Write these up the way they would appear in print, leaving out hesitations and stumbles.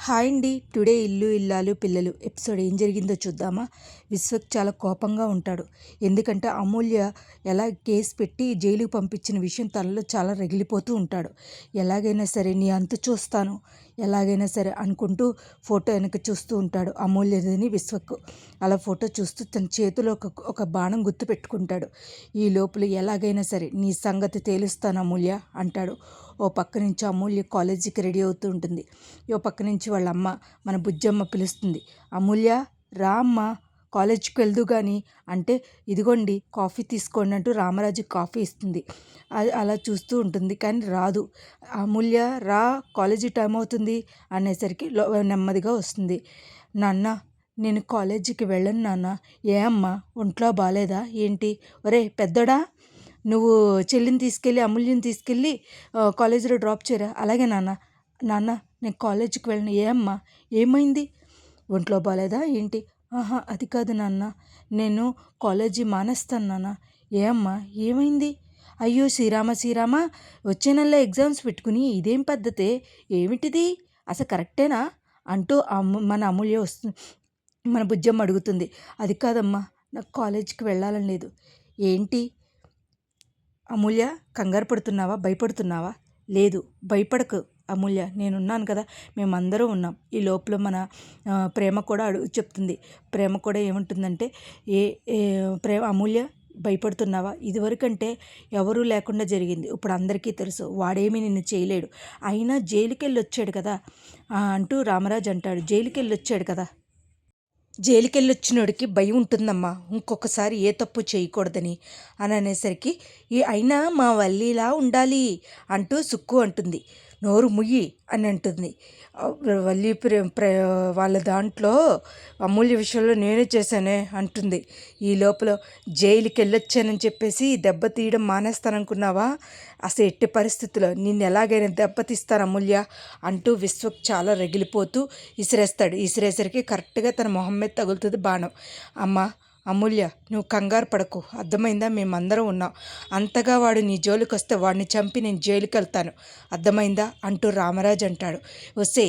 Hi అండి. Today ఇల్లు ఇల్లాలు పిల్లలు ఎపిసోడ్ ఏం జరిగిందో చూద్దామా. విశ్వక్ చాలా కోపంగా ఉంటాడు. ఎందుకంటే అమూల్య ఎలా కేసు పెట్టి జైలుకి పంపించిన విషయం తనలో చాలా రగిలిపోతూ ఉంటాడు. ఎలాగైనా సరే నీ అంతు చూస్తాను, ఎలాగైనా సరే అనుకుంటూ ఫోటో వెనక చూస్తూ ఉంటాడు అమూల్యదని విశ్వక్. అలా ఫోటో చూస్తూ తన చేతిలో ఒక బాణం గుర్తు పెట్టుకుంటాడు. ఈ లోపల ఎలాగైనా సరే నీ సంగతి తేలుస్తాను అమూల్య అంటాడు. ఓ పక్క నుంచి అమూల్య కాలేజీకి రెడీ అవుతూ ఉంటుంది. ఓ పక్క నుంచి వాళ్ళ అమ్మ మన బుజ్జమ్మ పిలుస్తుంది. అమూల్య రా అమ్మ, కాలేజీకి వెళ్దు కానీ అంటే ఇదిగోండి కాఫీ తీసుకోండి అంటూ రామరాజు కాఫీ ఇస్తుంది. అది అలా చూస్తూ ఉంటుంది కానీ రాదు. అమూల్య రా, కాలేజీ టైం అవుతుంది అనేసరికి నెమ్మదిగా వస్తుంది. నాన్న నేను కాలేజీకి వెళ్ళను నాన్న. ఏ అమ్మా ఒంట్లో బాగాలేదా ఏంటి? ఒరే పెద్దోడా, నువ్వు చెల్లిని తీసుకెళ్ళి అమూల్యని తీసుకెళ్ళి కాలేజీలో డ్రాప్ చేయరా. అలాగే నాన్న. నాన్న నేను కాలేజీకి వెళ్ళను. ఏ అమ్మా ఏమైంది? ఒంట్లో బాగాలేదా ఏంటి? ఆహా అది కాదు నాన్న, నేను కాలేజీ మానేస్తాను నాన్న. ఏ అమ్మా ఏమైంది? అయ్యో శ్రీరామ వచ్చే నెలలో ఎగ్జామ్స్ పెట్టుకుని ఇదేం పద్ధతే, ఏమిటిది అసలు కరెక్టేనా అంటూ మన అమూల్య వస్తుంది. మన బుజ్జమ్మ అడుగుతుంది. అది కాదమ్మా, నాకు కాలేజీకి వెళ్ళాలని లేదు. ఏంటి అమూల్య, కంగారు పడుతున్నావా, భయపడుతున్నావా? లేదు భయపడకు అమూల్య, నేనున్నాను కదా, మేమందరం ఉన్నాం. ఈ లోపల మన ప్రేమ కూడా చెప్తుంది. ప్రేమ కూడా ఏముంటుందంటే ప్రేమ అమూల్య భయపడుతున్నావా? ఇదివరకంటే ఎవరూ లేకుండా జరిగింది, ఇప్పుడు అందరికీ తెలుసు. వాడేమీ నిన్ను చేయలేడు. అయినా జైలుకి వెళ్ళి వచ్చాడు కదా అంటూ రామరాజు అంటాడు. జైలుకి వెళ్ళి వచ్చాడు కదా, జైలుకెళ్ళొచ్చినోడికి భయం ఉంటుందమ్మా, ఇంకొకసారి ఏ తప్పు చేయకూడదని అని అనేసరికి అయినా మా వల్లిలా ఉండాలి అంటూ సుక్కు అంటుంది. నోరు ముయ్యి అని అంటుంది. వల్లి వాళ్ళ దాంట్లో అమూల్య విషయంలో నేనే చేశానే అంటుంది. ఈ లోపల జైలుకి వెళ్ళొచ్చానని చెప్పేసి దెబ్బ తీయడం మానేస్తాననుకున్నావా? అసలు ఎట్టి పరిస్థితుల్లో నిన్ను ఎలాగైనా దెబ్బతీస్తాను అమూల్య అంటూ విశ్వక్ చాలా రగిలిపోతూ ఇసిరేస్తాడు. ఇసిరేసరికి కరెక్ట్గా తన మొహం మీద తగులుతుంది బాణం. అమ్మ అమూల్య నువ్వు కంగారు పడకు, అర్థమైందా? మేమందరం ఉన్నాం. అంతగా వాడు నీ జోలికి వస్తే వాడిని చంపి నేను జైలుకి వెళ్తాను, అర్థమైందా అంటూ రామరాజు అంటాడు. వస్తే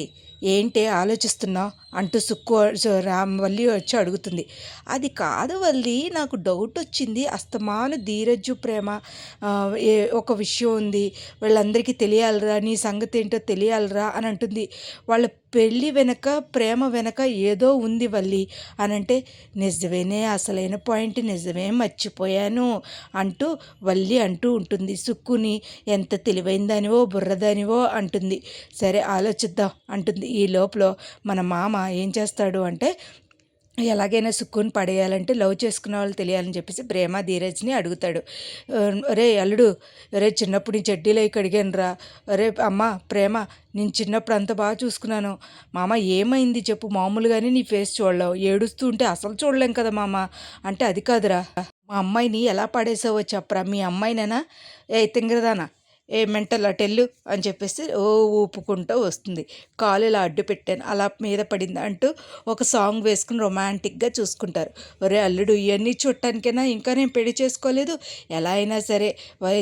ఏంటే ఆలోచిస్తున్నావు అంటూ వల్లి వచ్చి అడుగుతుంది. అది కాదు వల్లి, నాకు డౌట్ వచ్చింది. అస్తమాను ధీరజు ప్రేమ ఒక విషయం ఉంది, వాళ్ళందరికీ తెలియాలిరా, నీ సంగతి ఏంటో తెలియాలిరా అని అంటుంది. వాళ్ళ పెళ్ళి వెనక ప్రేమ వెనక ఏదో ఉంది వల్లి అని అంటే, నిజమేనే, అసలైన పాయింట్ నిజమే, మర్చిపోయాను అంటూ వల్లి అంటూ ఉంటుంది. సుక్కుని ఎంత తెలివైందానివో బుర్రదానివో అంటుంది. సరే ఆలోచిద్దాం అంటుంది. ఈ లోపల మన మామ ఏం చేస్తాడు అంటే, ఎలాగైనా సుక్కుని పడేయాలంటే లవ్ చేసుకున్న వాళ్ళు తెలియాలని చెప్పేసి ప్రేమ ధీరజ్ని అడుగుతాడు. అరే అల్లుడు, అరే చిన్నప్పుడు నీ చెడ్డీలో అడిగాను రా. అరే అమ్మ ప్రేమ, నేను చిన్నప్పుడు అంత బాగా చూసుకున్నాను. మామ ఏమైంది చెప్పు, మామూలుగానే నీ ఫేస్ చూడలేవు, ఏడుస్తూ ఉంటే అసలు చూడలేం కదా మామ అంటే, అది కాదురా, మా అమ్మాయిని ఎలా పడేసావో చెప్పరా. మీ అమ్మాయినేనా? ఏ తింగరదానా, ఏ మెంటల్ అటెల్లు అని చెప్పేసి ఊపుకుంటూ వస్తుంది. కాలు ఇలా అడ్డు పెట్టాను, అలా మీద పడింది అంటూ ఒక సాంగ్ వేసుకుని రొమాంటిక్గా చూసుకుంటారు. ఒరే అల్లుడు, ఇవన్నీ చూడటానికైనా ఇంకా నేను పెళ్లి చేసుకోలేదు, ఎలా అయినా సరే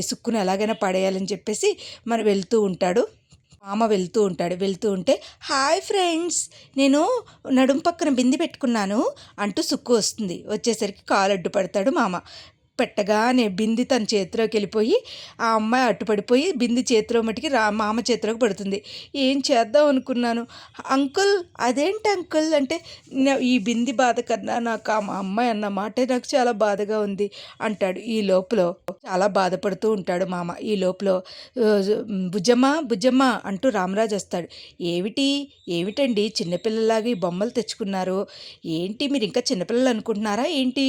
సుక్కును ఎలాగైనా పడేయాలని చెప్పేసి మరి వెళ్తూ ఉంటాడు. మామ వెళ్తూ ఉంటే, హాయ్ ఫ్రెండ్స్, నేను నడుం పక్కన బింది పెట్టుకున్నాను అంటూ సుక్కు వస్తుంది. వచ్చేసరికి కాలు అడ్డు పడతాడు మామ. పెట్టగానే బింది తన చేతిలోకి వెళ్ళిపోయి ఆ అమ్మాయి అట్టుపడిపోయి బింది చేతిలో మటుకి మామ చేతిలోకి పడుతుంది. ఏం చేద్దాం అనుకున్నాను అంకుల్, అదేంటి అంకుల్ అంటే, ఈ బింది బాధ కన్నా నాకు ఆ అమ్మాయి అన్న మాటే నాకు చాలా బాధగా ఉంది అంటాడు. ఈ లోపల చాలా బాధపడుతూ ఉంటాడు మామ. ఈ లోపల బుజ్జమ్మ అంటూ రామరాజు వస్తాడు. ఏమిటండి చిన్నపిల్లలాగా ఈ బొమ్మలు తెచ్చుకున్నారు, ఏంటి మీరు ఇంకా చిన్నపిల్లలు అనుకుంటున్నారా ఏంటి?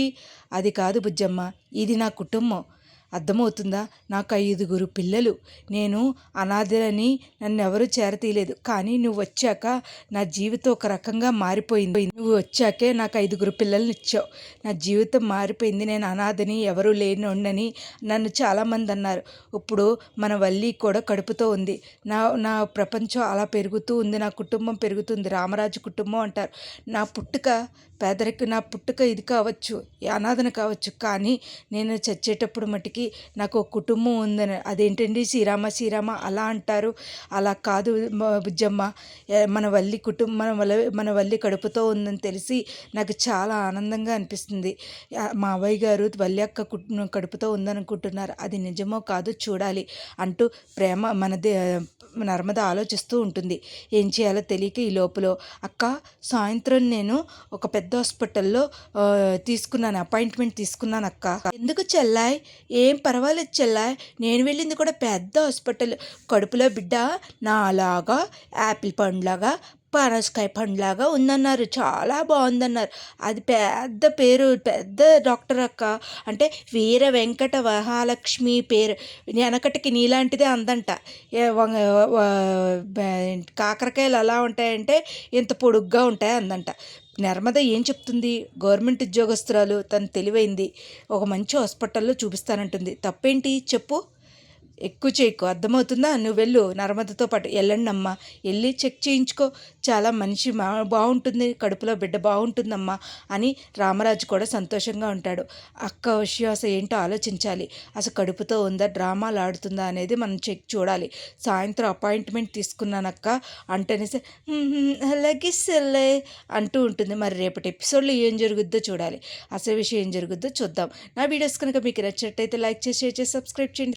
అది కాదు బుజ్జమ్మ, ఇది నా కుటుంబం, అర్థమవుతుందా? నాకు 5 పిల్లలు, నేను అనాథలని నన్ను ఎవరూ చేరతీయలేదు. కానీ నువ్వు వచ్చాక నా జీవితం ఒక రకంగా మారిపోయింది. నువ్వు వచ్చాకే నాకు 5 పిల్లల్ని ఇచ్చావు, నా జీవితం మారిపోయింది. నేను అనాథని, ఎవరూ లేనోడిని నన్ను చాలామంది అన్నారు. ఇప్పుడు మన వల్లి కూడా కడుపుతో ఉంది. నా ప్రపంచం అలా పెరుగుతూ ఉంది, నా కుటుంబం పెరుగుతుంది. రామరాజు కుటుంబం అంటారు. నా పుట్టుక ఇది కావచ్చు, అనాథన కావచ్చు, కానీ నేను చచ్చేటప్పుడు మటుకి అనేసరికి నాకు ఒక కుటుంబం ఉందని. అదేంటండి శ్రీరామ శ్రీరామ అలా అంటారు? అలా కాదు బుజ్జమ్మ, మన వల్లి కడుపుతో ఉందని తెలిసి నాకు చాలా ఆనందంగా అనిపిస్తుంది. మా అవ్వయ్య గారు వల్లి అక్క కడుపుతో ఉందనుకుంటున్నారు, అది నిజమో కాదో చూడాలి అంటూ ప్రేమ నర్మద ఆలోచిస్తూ ఉంటుంది. ఏం చేయాలో తెలియక ఈ లోపల, అక్క సాయంత్రం నేను ఒక పెద్ద హాస్పిటల్లో అపాయింట్మెంట్ తీసుకున్నాను అక్క. ఎందుకు చెల్లాయ్? ఏం పర్వాలేదు చెల్లాయ్, నేను వెళ్ళింది కూడా పెద్ద హాస్పిటల్. కడుపులో బిడ్డ నాలాగా యాపిల్ పండులాగా పనసకాయ పండులాగా ఉందన్నారు, చాలా బాగుందన్నారు. అది పెద్ద పేరు, పెద్ద డాక్టర్ అక్క. అంటే వీర వెంకట మహాలక్ష్మి పేరు. వెనకటికి నీలాంటిదే అందంట. కాకరకాయలు ఎలా ఉంటాయంటే ఇంత పొడుగ్గా ఉంటాయి అందంట. నర్మద ఏం చెప్తుంది? గవర్నమెంట్ ఉద్యోగస్తురాలు, తను తెలివైంది, ఒక మంచి హాస్పిటల్లో చూపిస్తానంటుంది. తప్పేంటి చెప్పు? ఎక్కువ చేయకు, అర్థమవుతుందా? నువ్వు వెళ్ళు, నర్మదతో పాటు వెళ్ళండి అమ్మ, వెళ్ళి చెక్ చేయించుకో, చాలా మనిషి బాగుంటుంది, కడుపులో బిడ్డ బాగుంటుందమ్మా అని రామరాజు కూడా సంతోషంగా ఉంటాడు. అక్క విషయం అసలు ఏంటో ఆలోచించాలి. అసలు కడుపుతో ఉందా, డ్రామాలు ఆడుతుందా అనేది మనం చూడాలి. సాయంత్రం అపాయింట్మెంట్ తీసుకున్నానక్క అంటేనేసి అలాగే సెల్లే అంటూ ఉంటుంది. మరి రేపటి ఎపిసోడ్లో ఏం జరుగుద్దో చూడాలి. అసలు విషయం ఏం జరుగుద్దో చూద్దాం. నా వీడియోస్ కనుక మీకు నచ్చినట్టయితే లైక్ చేసి, షేర్ చేసి, సబ్స్క్రైబ్ చేయండి.